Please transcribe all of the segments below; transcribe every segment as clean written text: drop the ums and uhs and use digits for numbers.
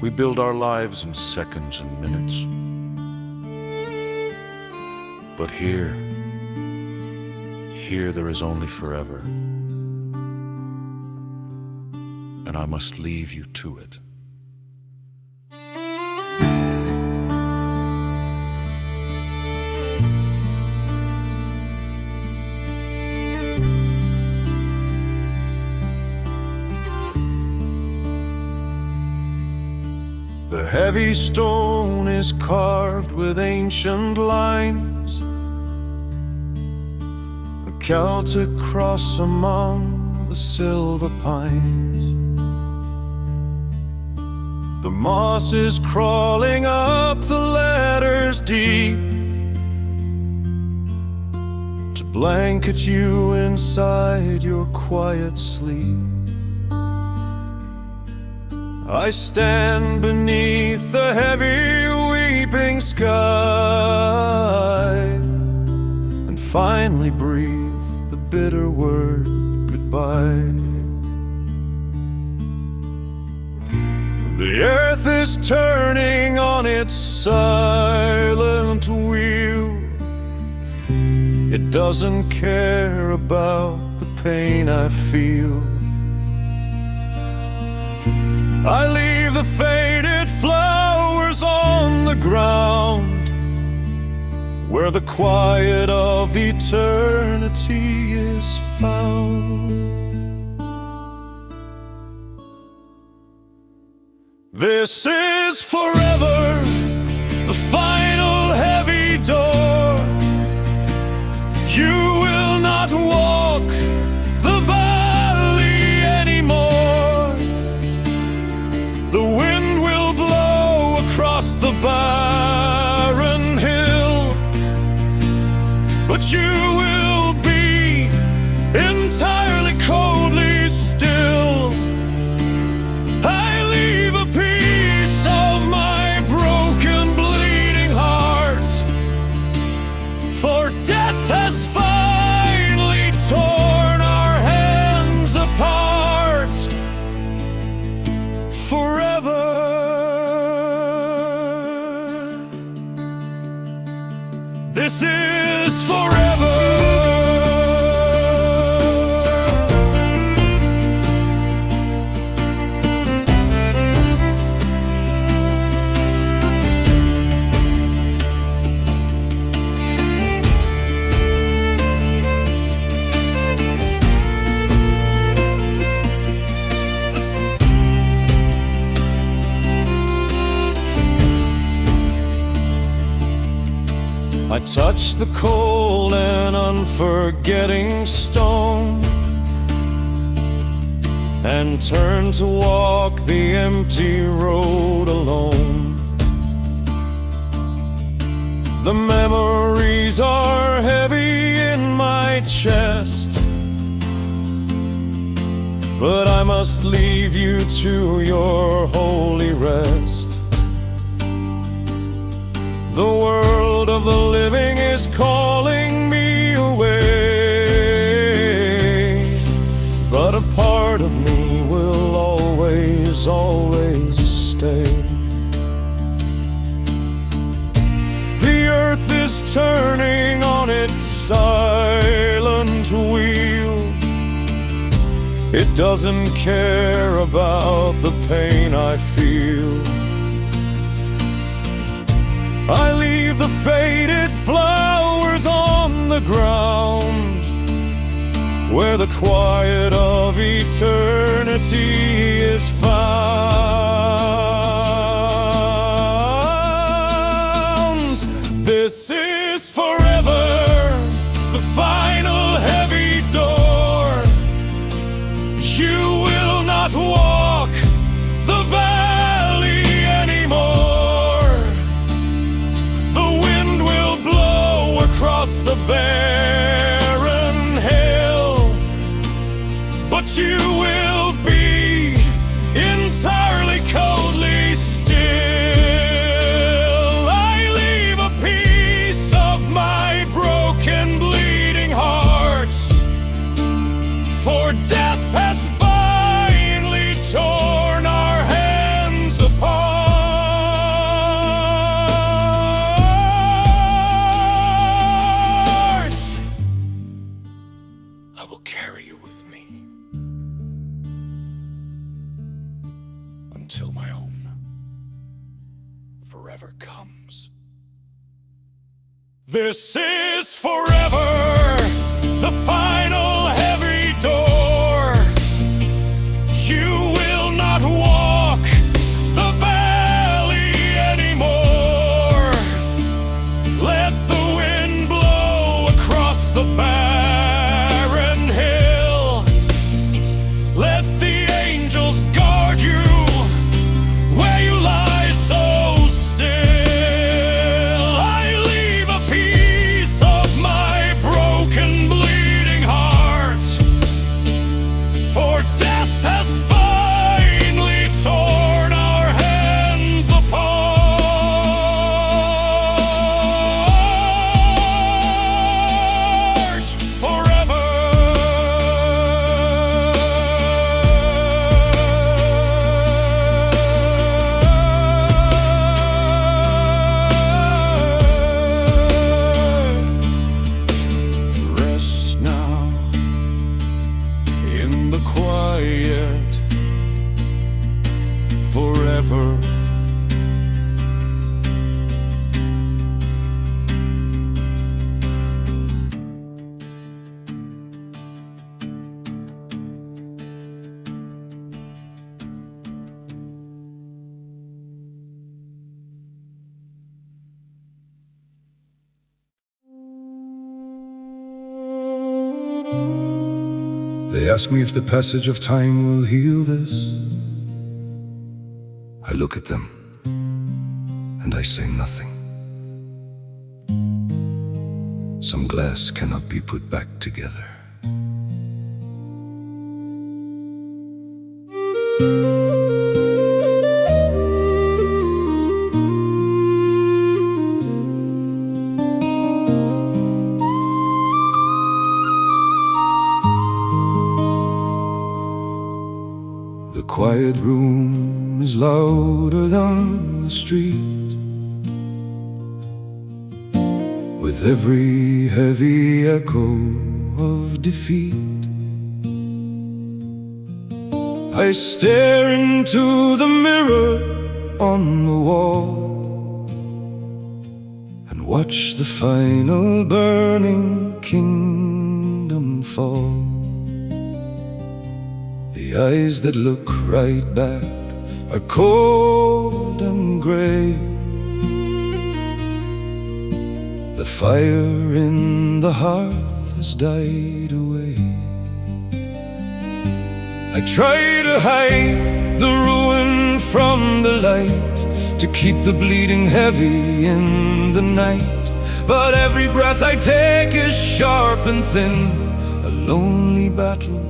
We build our lives in seconds and minutes. But here there is only forever. And I must leave you to it. The heavy stone is carved with ancient lines, a Celtic cross among the silver pines. The moss is crawling up the letters deep to blanket you inside your quiet sleep. I stand beneath the heavy weeping sky and finally breathe the bitter word goodbye. The earth is turning on its silent wheel. It doesn't care about the pain I feel. I leave the faded flowers on the ground where the quiet of eternity is found. This is forever, the final heavy door. You will not walk the valley anymore. The wind will blow across the barren hill, but you will be entirely coldly still. I leave a piece of my broken, bleeding heart, for death has finally torn our hands apart. Forever, this is forever. I touch the cold and unforgetting stone and turn to walk the empty road alone. The memories are heavy in my chest, but I must leave you to your holy rest. The world of the living is calling me away, but a part of me will always, always stay. The earth is turning on its silent wheel. It doesn't care about the pain I feel. I leave the faded flowers on the ground where the quiet of eternity is found. This is forever, the final heavy door. You will not walk the valley anymore. Across the barren hill, but you will be entirely coldly comes. This is forever, the final heavy door. You will not walk the valley anymore. Let the wind blow across the barren hill. Let the angels guard you where you lie so still. I leave a piece of my broken, bleeding heart, for death has finally torn our hands apart forever. Rest now in the quiet forever. They ask me if the passage of time will heal this. I look at them and I say nothing. Some glass cannot be put back together. The quiet room is louder than the street, with every heavy echo of defeat. I stare into the mirror on the wall and watch the final burning kingdom fall. The eyes that look right back are cold and gray. The fire in the hearth has died away. I try to hide the ruin from the light, to keep the bleeding heavy in the night. But every breath I take is sharp and thin, a lonely battle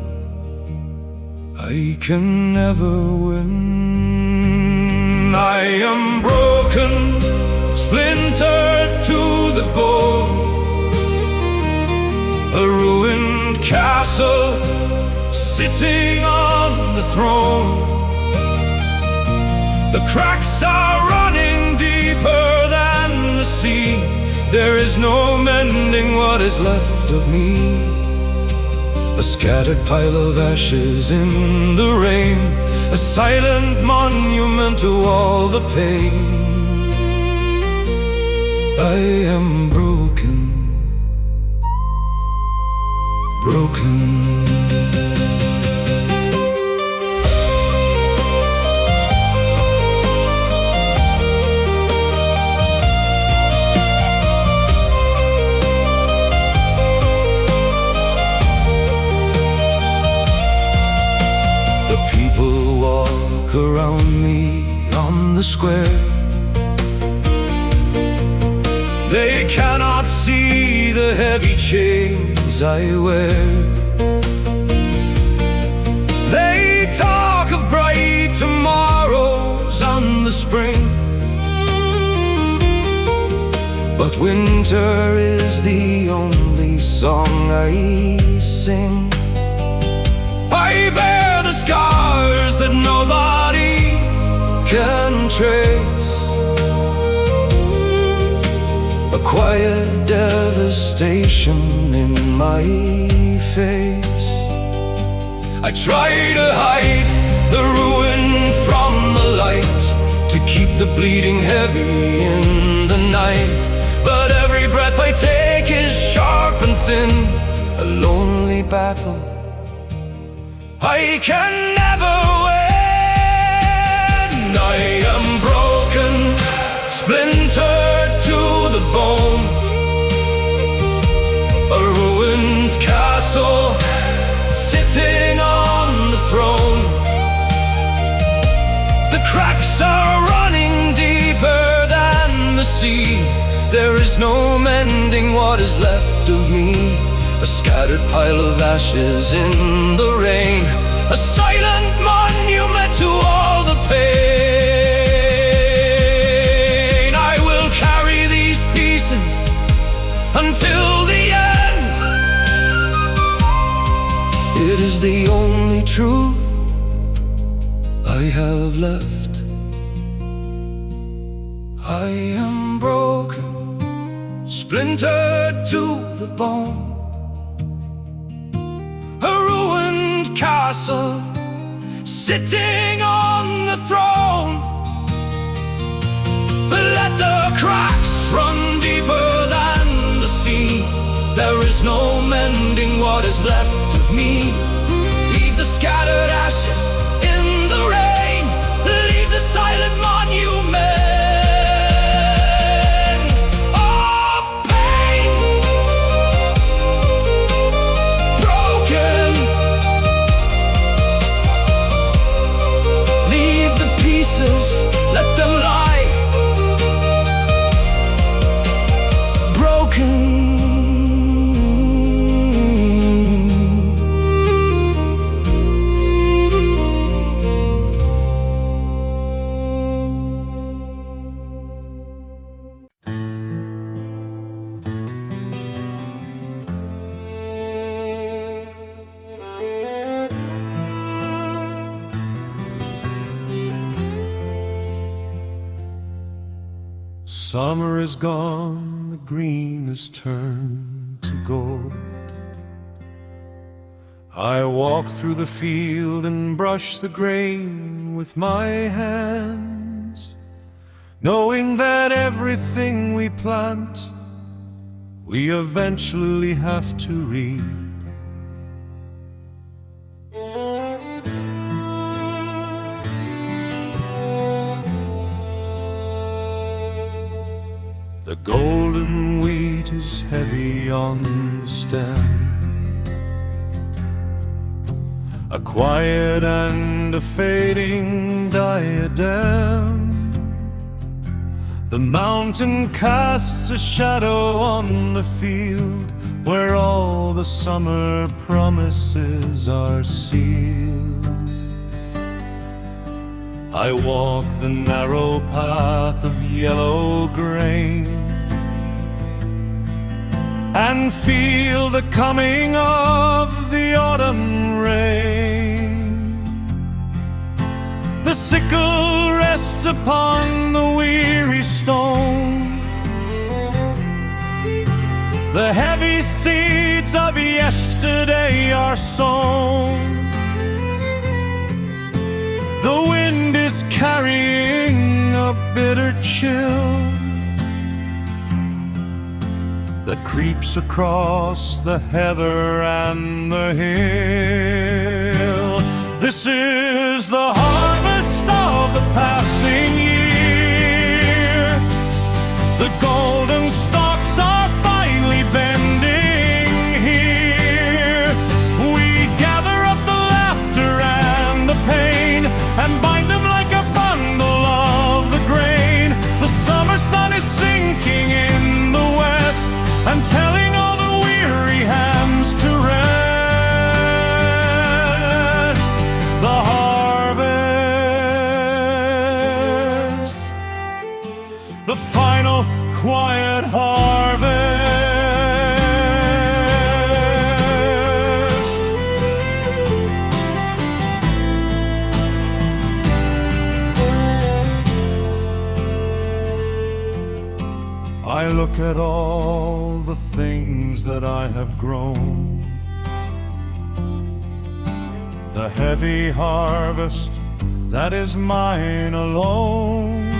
I can never win. I am broken, splintered to the bone, a ruined castle sitting on the throne. The cracks are running deeper than the sea. There is no mending what is left of me. A scattered pile of ashes in the rain, a silent monument to all the pain. I am broken, broken. Around me on the square, they cannot see the heavy chains I wear. They talk of bright tomorrows and the spring, but winter is the only song I sing. I bear the scars that nobody can trace, a quiet devastation in my face. I try to hide the ruin from the light, to keep the bleeding heavy in the night. But every breath I take is sharp and thin, a lonely battle I can never win. I am broken, splintered to the bone, a ruined castle sitting on the throne. The cracks are running deeper than the sea. There is no mending what is left of me, a scattered pile of ashes in the rain, a silent monument to all the pain. I will carry these pieces until the end. It is the only truth I have left. I am broken, splintered to the bone, a ruined castle sitting on the throne. But let the cracks run deeper than the sea. There is no mending what is left of me. Leave the scattered ashes in the rain, leave the silent monument of pain. Broken, leave the pieces, let them lie. Broken. Summer is gone, the green has turned to gold. I walk through the field and brush the grain with my hands, knowing that everything we plant, we eventually have to reap. The golden wheat is heavy on the stem, a quiet and a fading diadem. The mountain casts a shadow on the field where all the summer promises are sealed. I walk the narrow path of yellow grain and feel the coming of the autumn rain. The sickle rests upon the weary stone, the heavy seeds of yesterday are sown. The wind is carrying a bitter chill that creeps across the heather and the hill. This is the harvest of the passing year. The golden stalks are finally bending here. We gather up the laughter and the pain and bind them like a bundle of the grain. The summer sun is sinking in the west and telling all the weary hands to rest. The harvest, the final quiet harvest. I look at all the things that I have grown, the heavy harvest that is mine alone.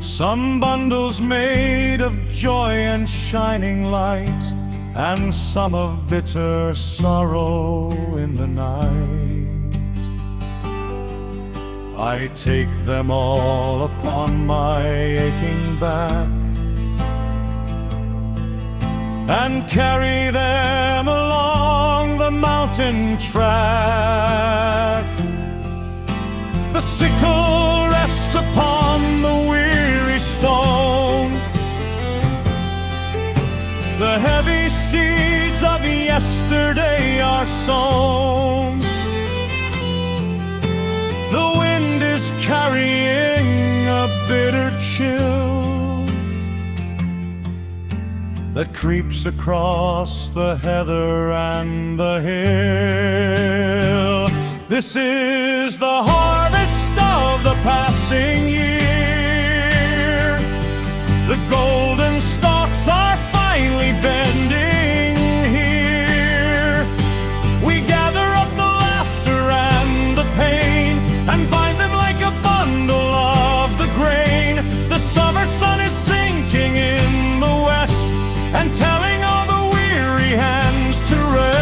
some bundles made of joy and shining light, and some of bitter sorrow in the night. I take them all upon my aching back, and carry them along the mountain track. The sickle rests upon the weary stone, the heavy seeds of yesterday are sown. The wind is carrying a bitter chill that creeps across the heather and the hill. This is the harvest of the passing year. The golden stalks are finally bending here. We gather up the laughter and the pain, and bind them like a bundle of the grain. The summer sun is sinking in the west, and telling all the weary hands to rest.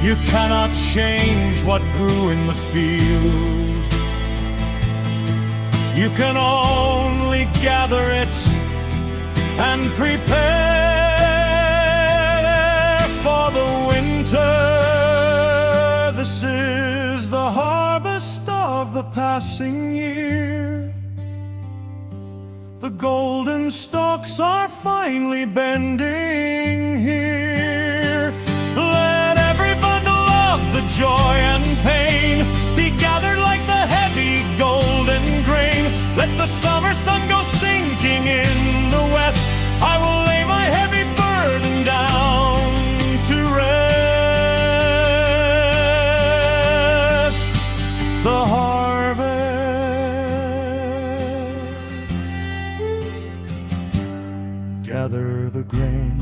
You cannot change what grew in the field. You can only gather it and prepare for the winter. This is the harvest of the passing year. The golden stalks are finally bending here. Let every bundle of the joy and pain be gathered like the heavy golden grain. Let the summer sun go sinking in the west. I will lay my heavy burden down to rest. The gather the grain.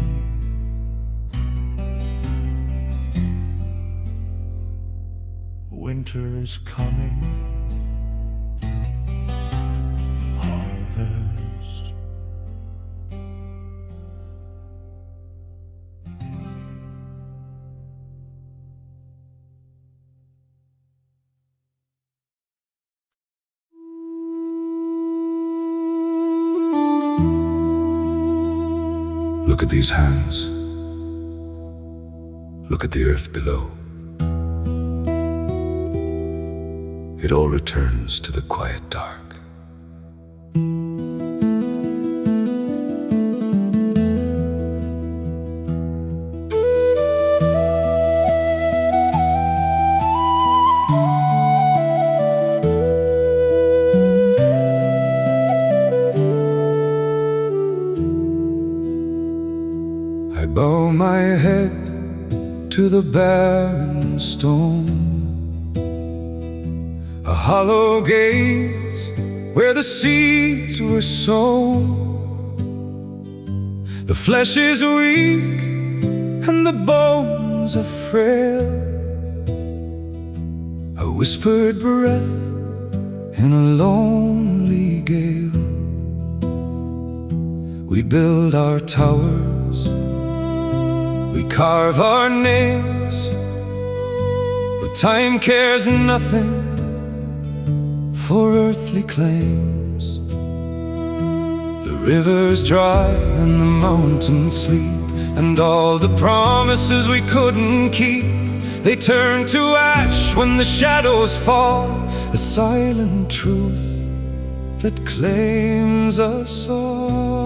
Winter is coming. Harvest. Look at these hands. Look at the earth below. It all returns to the quiet dark. I bow my head to the barren stone, a hollow gaze where the seeds were sown. The flesh is weak and the bones are frail, a whispered breath in a lonely gale. We build our towers, we carve our names, but time cares nothing for earthly claims. The rivers dry and the mountains sleep, and all the promises we couldn't keep, they turn to ash when the shadows fall, a silent truth that claims us all.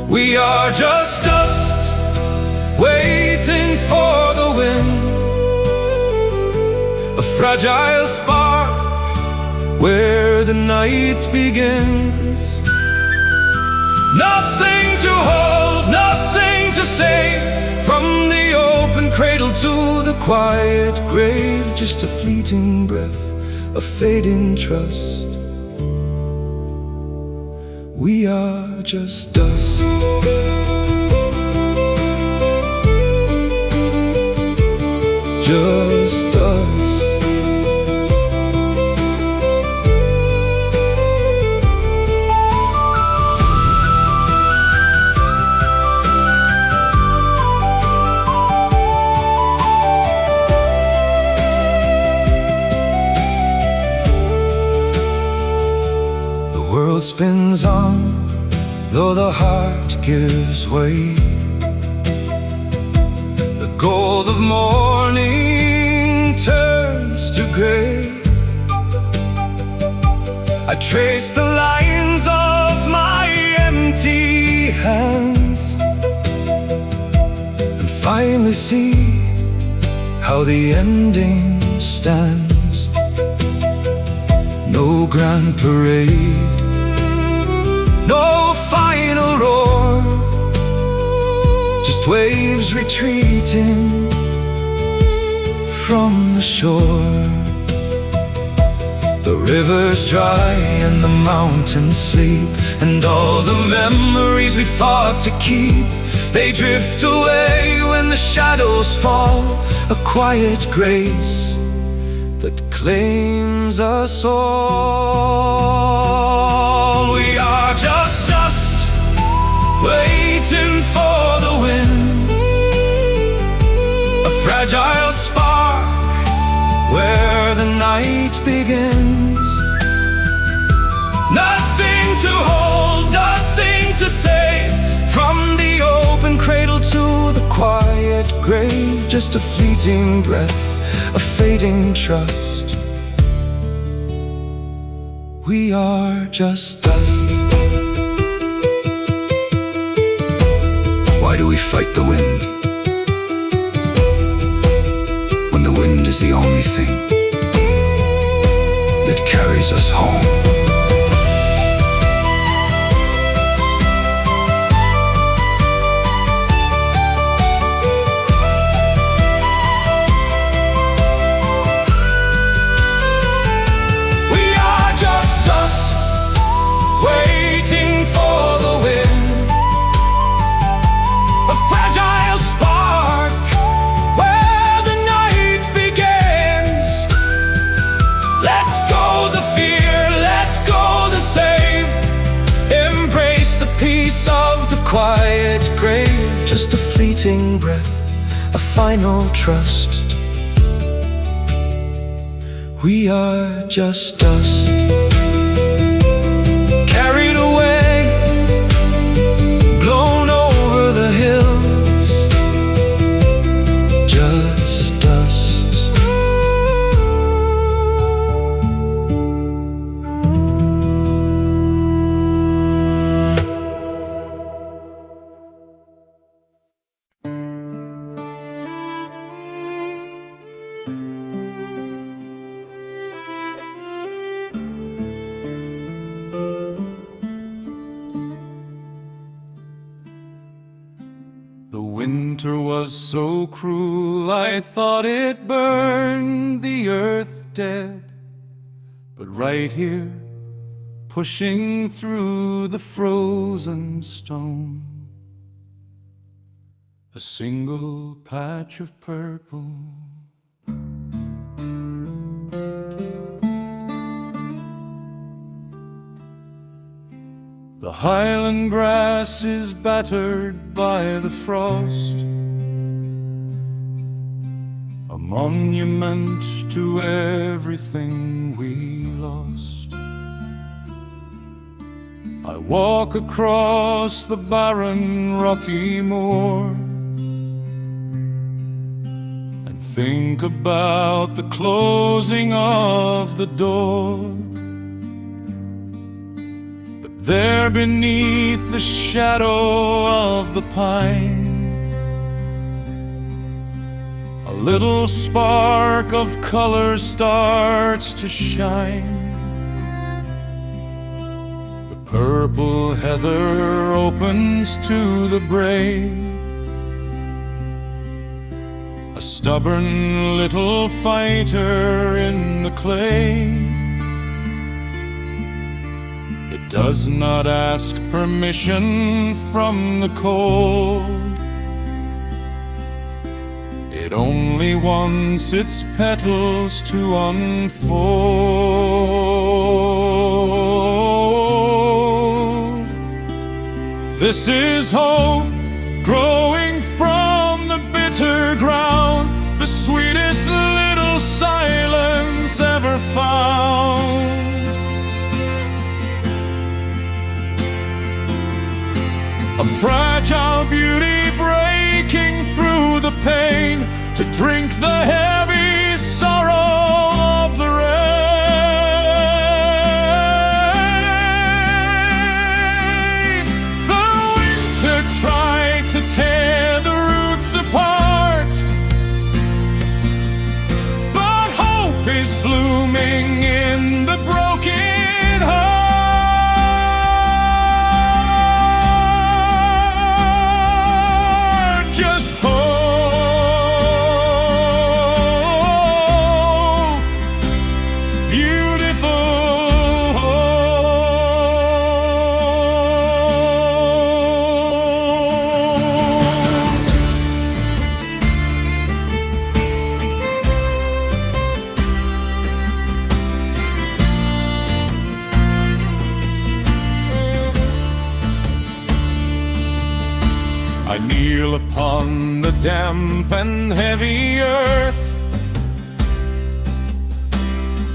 We are just dust, waiting for the wind, a fragile spark where the night begins. Nothing to hold, nothing to say, from the open cradle to the quiet grave, just a fleeting breath, a fading trust. We are just dust. Just us. world spins on, though the heart gives way. The gold of morning turns to gray. I trace the lines of my empty hands and finally see how the ending stands. No grand parade, no final roar, just waves retreating from the shore. The river's dry and the mountains sleep, and all the memories we fought to keep, they drift away when the shadows fall. A quiet grace that claims us all. We are just dust, waiting for the wind, a fragile spark where the night begins. Nothing to hold, nothing to save, from the open cradle to the quiet grave. Just a fleeting breath, a fading trust. We are just dust. Why do we fight the wind when the wind is the only thing that carries us home? Waiting for the wind, a fragile spark where the night begins. Let go the fear, let go the save, embrace the peace of the quiet grave. Just a fleeting breath, a final trust. We are just dust, carried away, blown over the hills, just dust. The winter was so cruel, I thought it burned the earth dead. But right here, pushing through the frozen stone, a single patch of purple. The highland grass is battered by the frost, a monument to everything we lost. I walk across the barren rocky moor and think about the closing of the door. There beneath the shadow of the pine, a little spark of color starts to shine. The purple heather opens to the brae, a stubborn little fighter in the clay. It does not ask permission from the cold, it only wants its petals to unfold. This is hope growing from the bitter ground, the sweetest little silence ever found. a fragile beauty breaking through the pain to drink the heavy sorrow of the rain. The winter tried to tear the roots apart, but hope is blooming in the broken heart. I kneel upon the damp and heavy earth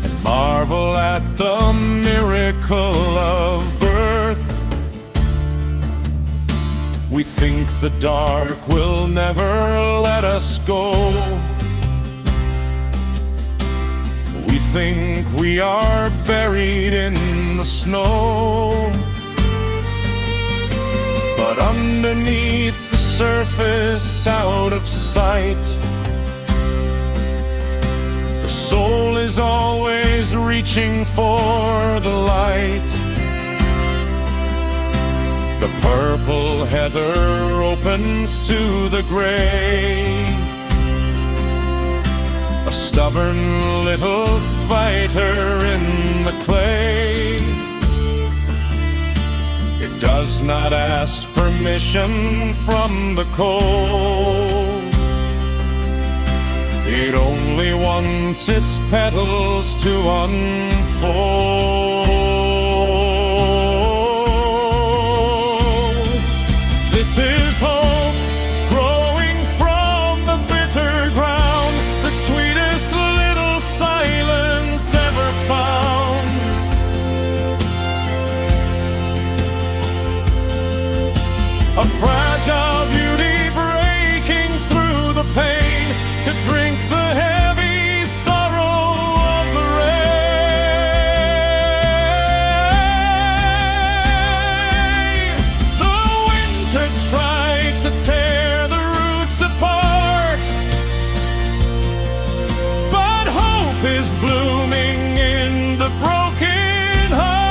and marvel at the miracle of birth. We think the dark will never let us go. We think we are buried in the snow, but underneath the surface, out of sight, the soul is always reaching for the light. The purple heather opens to the gray, a stubborn little fighter in the clay. It does not ask permission from the cold. It only wants its petals to unfold. This is hope growing from the bitter ground, the sweetest little silence ever found. A fragile beauty breaking through the pain to drink the heavy sorrow of the rain. The winter tried to tear the roots apart, but hope is blooming in the broken heart.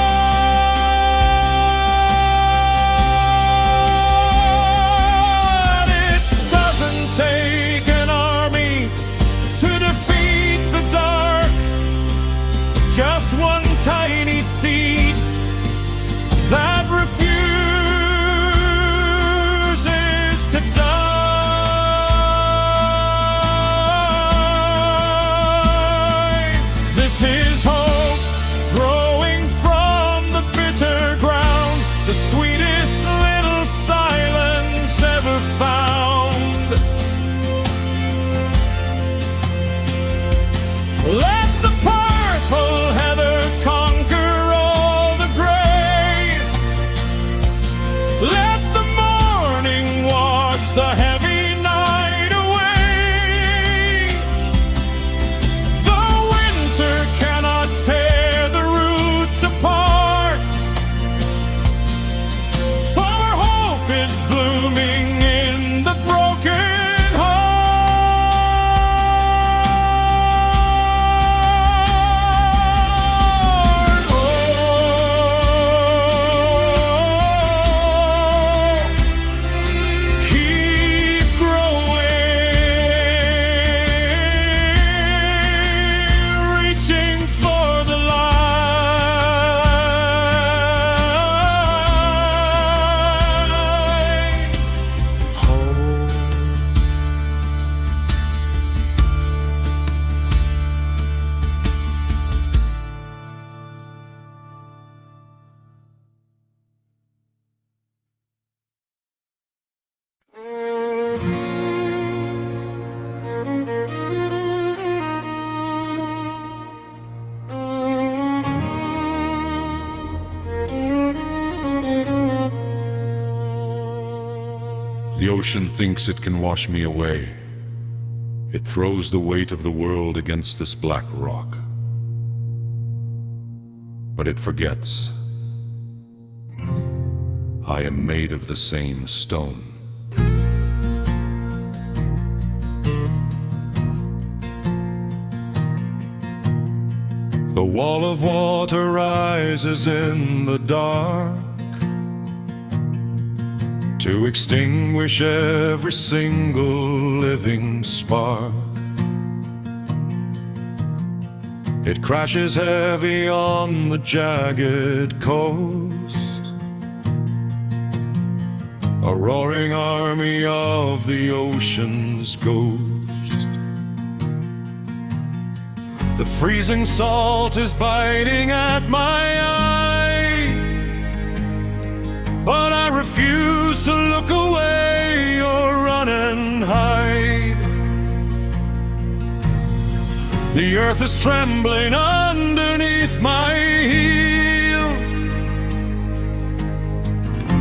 Just one tiny seed that refuses to die. This is hope growing from the bitter ground, the sweetest little silence ever found. Let the purple heather conquer all the gray. Let the morning wash the heavy night away. The winter cannot tear the roots apart, for hope is blooming in the broken The ocean thinks it can wash me away. It throws the weight of the world against this black rock. But it forgets. I am made of the same stone. The wall of water rises in the dark to extinguish every single living spark. It crashes heavy on the jagged coast, a roaring army of the ocean's ghost. The freezing salt is biting at my eye, but I refuse to look away or run and hide. The earth is trembling underneath my heel,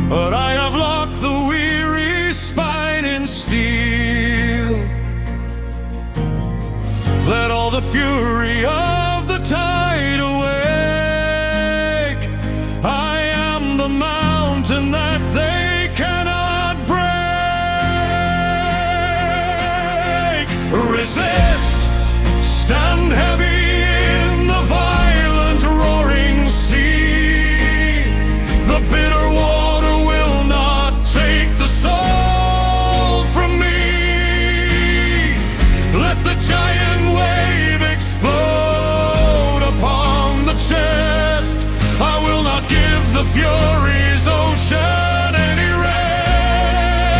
but I have locked the weary spine in steel. Let all the fury of the tide awake. I am the mountain that they cannot break. Resist, stand heavy in the violent roaring sea. The bitter water will not take the soul from me. Let the giant wave explode upon the chest. I will not give the furies ocean any rest.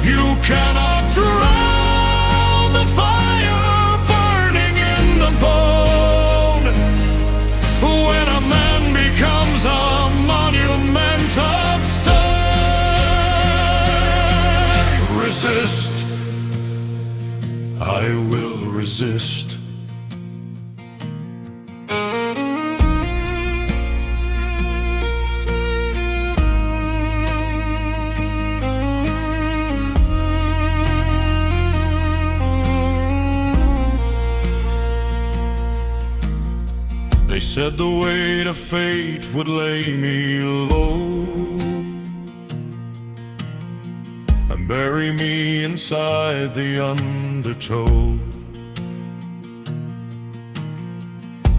You cannot drown the fire burning in the bone. When a man becomes a monument of stone, resist. I will resist. They said the weight of fate would lay me low and bury me inside the undertow.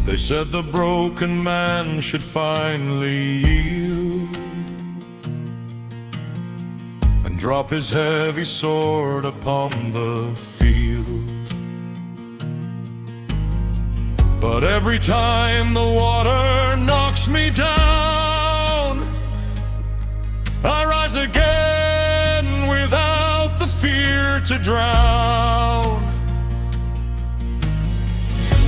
They said the broken man should finally yield and drop his heavy sword upon the field. But every time the water knocks me down, I rise again without the fear to drown.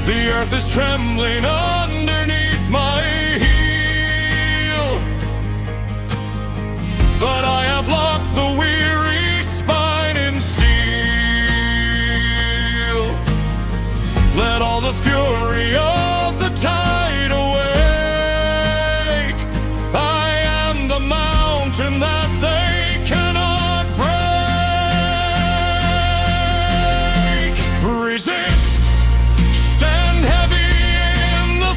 The earth is trembling underneath my heel, but I have locked the weary spine in steel. Let all the fury of the tide awake. I am the mountain that they cannot break. Resist, stand heavy in the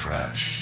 crash.